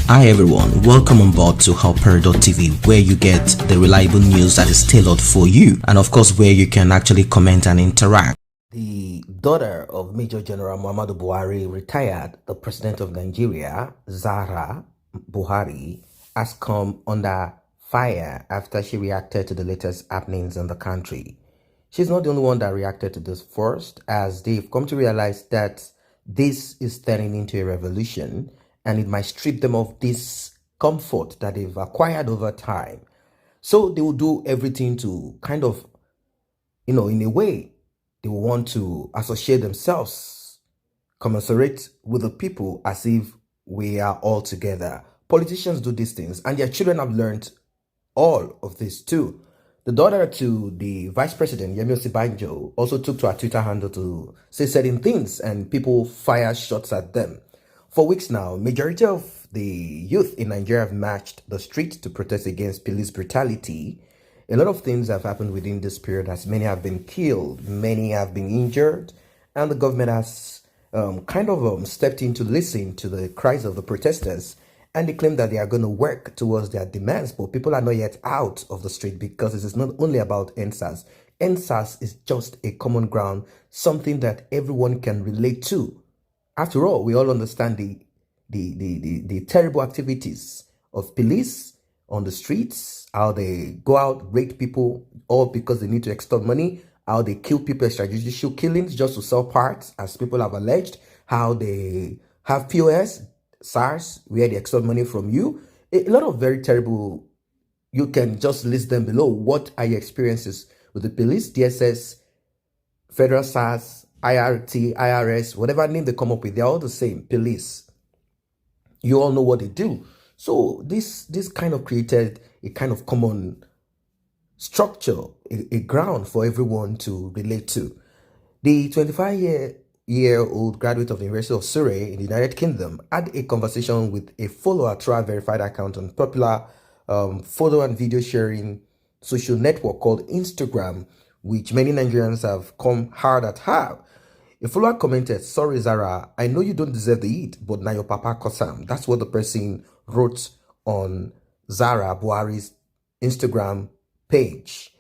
Hi everyone, welcome on board to HAPP, where you get the reliable news that is tailored for you, and of course where you can actually comment and interact. The daughter of Major General Muhammadu Buhari, retired, the president of Nigeria, ZAHRA Buhari, has come under fire after she reacted to the latest happenings in the country. She's not the only one that reacted to this first, as they've come to realize that this is turning into a revolution and it might strip them of this comfort that they've acquired over time. So they will do everything to kind of, in a way, they will want to associate themselves, commensurate with the people as if we are all together. Politicians do these things, and their children have learned all of this too. The daughter to the vice president, Yemi Osibanjo, also took to her Twitter handle to say certain things, and people fire shots at them. For weeks now, majority of the youth in Nigeria have marched the streets to protest against police brutality. A lot of things have happened within this period, as many have been killed, many have been injured, and the government has stepped in to listen to the cries of the protesters, and they claim that they are going to work towards their demands, but people are not yet out of the street because this is not only about NSAS. NSAS is just a common ground, something that everyone can relate to. After all, we all understand the terrible activities of police on the streets, how they go out, rape people, all because they need to extort money, how they kill people, extrajudicial killings just to sell parts, as people have alleged, how they have POS, SARS, where they extort money from you. A lot of very terrible, you can just list them below. What are your experiences with the police, DSS, Federal SARS, IRT, IRS, whatever name they come up with, they're all the same, police. You all know what they do. So this kind of created a kind of common structure, a ground for everyone to relate to. The 25-year-old graduate of the University of Surrey in the United Kingdom had a conversation with a follower through a verified account on popular photo and video sharing social network called Instagram, which many Nigerians have come hard at her. A follower commented, "Sorry Zara, I know you don't deserve the heat, but now your papa kosam." That's what the person wrote on Zahra Buhari's Instagram page.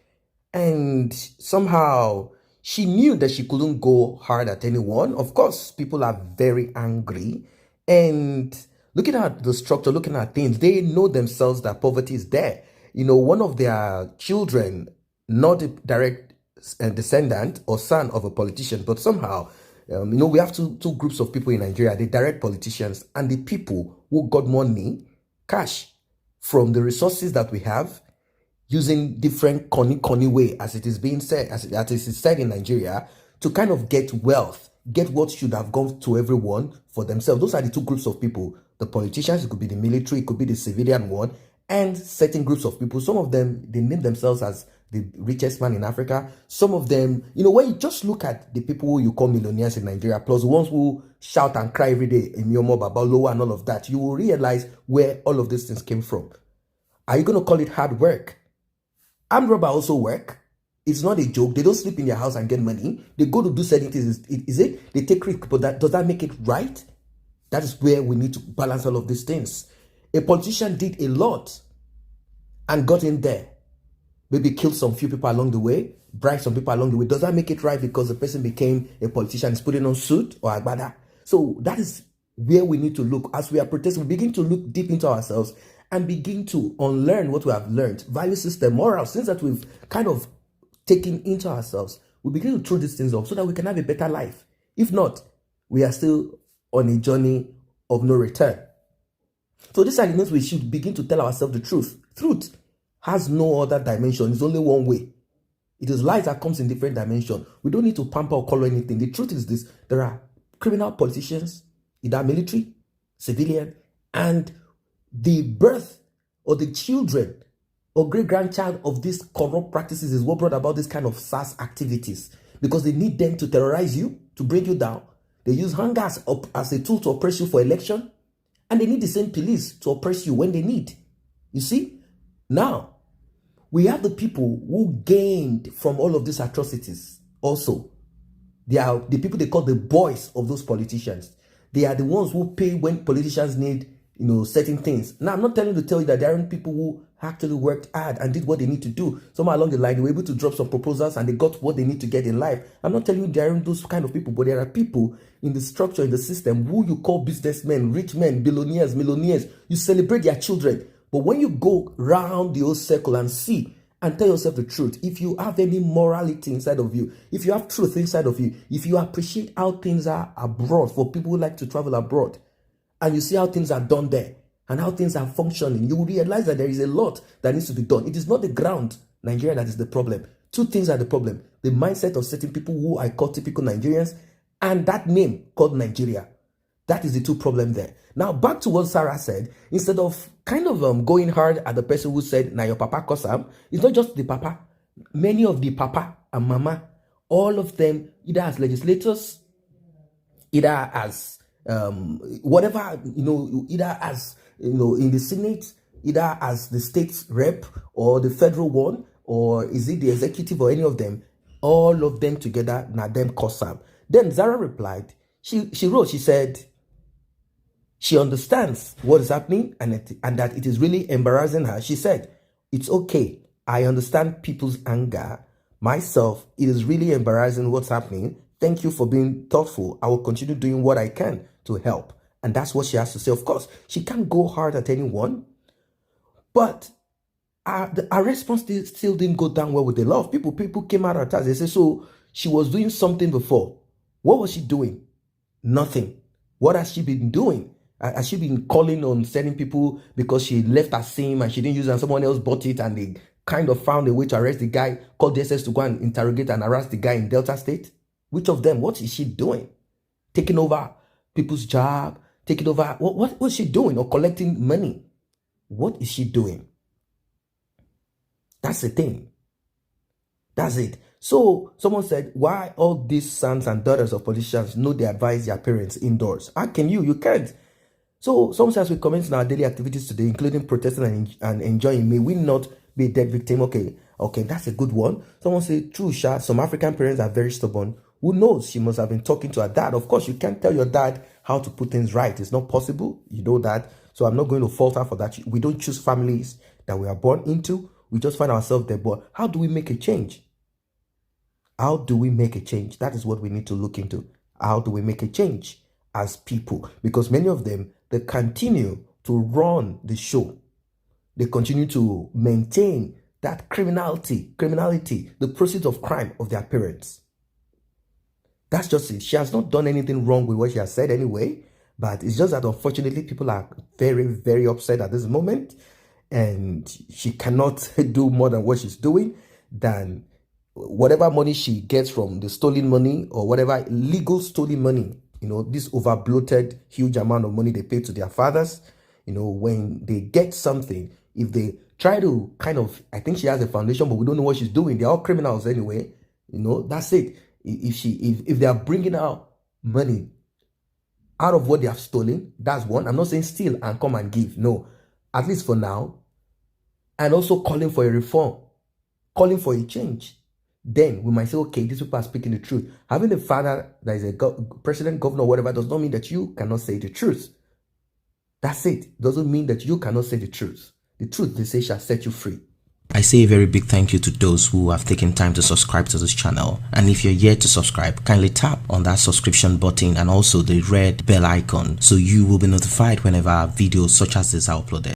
And somehow she knew that she couldn't go hard at anyone. Of course, people are very angry. And looking at the structure, looking at things, they know themselves that poverty is there. One of their children, not a direct descendant or son of a politician, but somehow, we have two groups of people in Nigeria: the direct politicians and the people who got money, cash, from the resources that we have, using different corny way, as it is being said, as it is said in Nigeria, to kind of get wealth, get what should have gone to everyone for themselves. Those are the two groups of people: the politicians, it could be the military, it could be the civilian one, and certain groups of people. Some of them, they name themselves as the richest man in Africa. Some of them, when you just look at the people who you call millionaires in Nigeria, plus the ones who shout and cry every day in Yomo, Babaloa and all of that, you will realize where all of these things came from. Are you going to call it hard work? Armed robber also work. It's not a joke. They don't sleep in their house and get money. They go to do certain things. Is it? They take risk, but does that make it right? That is where we need to balance all of these things. A politician did a lot and got in there. Maybe killed some few people along the way, bribed some people along the way. Does that make it right because the person became a politician, is putting on suit or agbada? So that is where we need to look. As we are protesting, we begin to look deep into ourselves and begin to unlearn what we have learned. Value system, morals, things that we've kind of taken into ourselves. We begin to throw these things off so that we can have a better life. If not, we are still on a journey of no return. So these are the things we should begin to tell ourselves the truth. Truth has no other dimension. It's only one way. It is light that comes in different dimensions. We don't need to pamper or color anything. The truth is this: there are criminal politicians, either military, civilian, and the birth or the children or great-grandchild of these corrupt practices is what brought about this kind of SARS activities, because they need them to terrorize you, to bring you down. They use hunger as a tool to oppress you for election, and they need the same police to oppress you when they need. You see? Now, we have the people who gained from all of these atrocities also. They are the people they call the boys of those politicians. They are the ones who pay when politicians need certain things. Now, I'm not telling you to tell you that there aren't people who actually worked hard and did what they need to do. Somewhere along the line, they were able to drop some proposals and they got what they need to get in life. I'm not telling you there aren't those kind of people, but there are people in the structure, in the system, who you call businessmen, rich men, billionaires, millionaires. You celebrate their children. But when you go round the whole circle and see and tell yourself the truth, if you have any morality inside of you, if you have truth inside of you, if you appreciate how things are abroad for people who like to travel abroad, and you see how things are done there and how things are functioning, you will realize that there is a lot that needs to be done. It is not the ground, Nigeria, that is the problem. Two things are the problem: the mindset of certain people who I call typical Nigerians, and that name called Nigeria. That is the two problems there. Now, back to what Sarah said. Instead of going hard at the person who said, "Now your papa Kosam," it's not just the papa. Many of the papa and mama, all of them, either as legislators, either as whatever, either as, in the Senate, either as the state rep or the federal one, or is it the executive or any of them, all of them together, now them Kosam. Then Zahra replied, she wrote, she said, she understands what is happening and that it is really embarrassing her. She said, "It's okay. I understand people's anger. Myself, it is really embarrassing what's happening. Thank you for being thoughtful. I will continue doing what I can to help." And that's what she has to say. Of course, she can't go hard at anyone, but our response still didn't go down well with a lot of people. People came out at us. They said, so she was doing something before. What was she doing? Nothing. What has she been doing? Has she been calling on certain people because she left her SIM and she didn't use it and someone else bought it and they kind of found a way to arrest the guy, called the SS to go and interrogate and harass the guy in Delta State? Which of them? What is she doing? Taking over people's job? Taking over? What was she doing? Or collecting money? What is she doing? That's the thing. That's it. So someone said, why all these sons and daughters of politicians know they advise their parents indoors? How can you? You can't. So someone says, we comment on our daily activities today, including protesting and enjoying. May we not be a dead victim? Okay, that's a good one. Someone said, true, Sha, some African parents are very stubborn. Who knows? She must have been talking to her dad. Of course, you can't tell your dad how to put things right. It's not possible. You know that. So I'm not going to fault her for that. We don't choose families that we are born into. We just find ourselves there. But how do we make a change? How do we make a change? That is what we need to look into. How do we make a change as people? Because many of them, they continue to run the show. They continue to maintain that criminality, the proceeds of crime of their parents. That's just it. She has not done anything wrong with what she has said anyway, but it's just that unfortunately people are very, very upset at this moment, and she cannot do more than what she's doing, than whatever money she gets from the stolen money or whatever illegal stolen money, this over bloated huge amount of money they pay to their fathers, when they get something, if they try to I think she has a foundation, but we don't know what she's doing. They're all criminals anyway. That's it. If they are bringing out money out of what they have stolen, that's one. I'm not saying steal and come and give. No, at least for now. And also calling for a reform, calling for a change. Then we might say, okay, these people are speaking the truth. Having a father that is a president, governor, whatever, does not mean that you cannot say the truth. That's it. Doesn't mean that you cannot say the truth. The truth, they say, shall set you free. I say a very big thank you to those who have taken time to subscribe to this channel. And if you're yet to subscribe, kindly tap on that subscription button and also the red bell icon so you will be notified whenever videos such as this are uploaded.